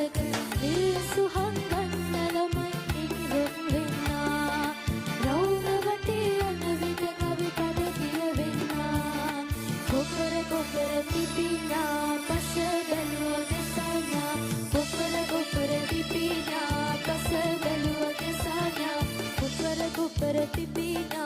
මතක සුහන් ගන්න ළමයි ඉනිරොන් වෙන්නා රවුම වටේ යන විට කවි පද කියවෙන්නා කොපර පිපිනා පස බැලුව දෙසානා කොපර පිපිනා පස බැලුව දෙසානා කොපර පිපිනා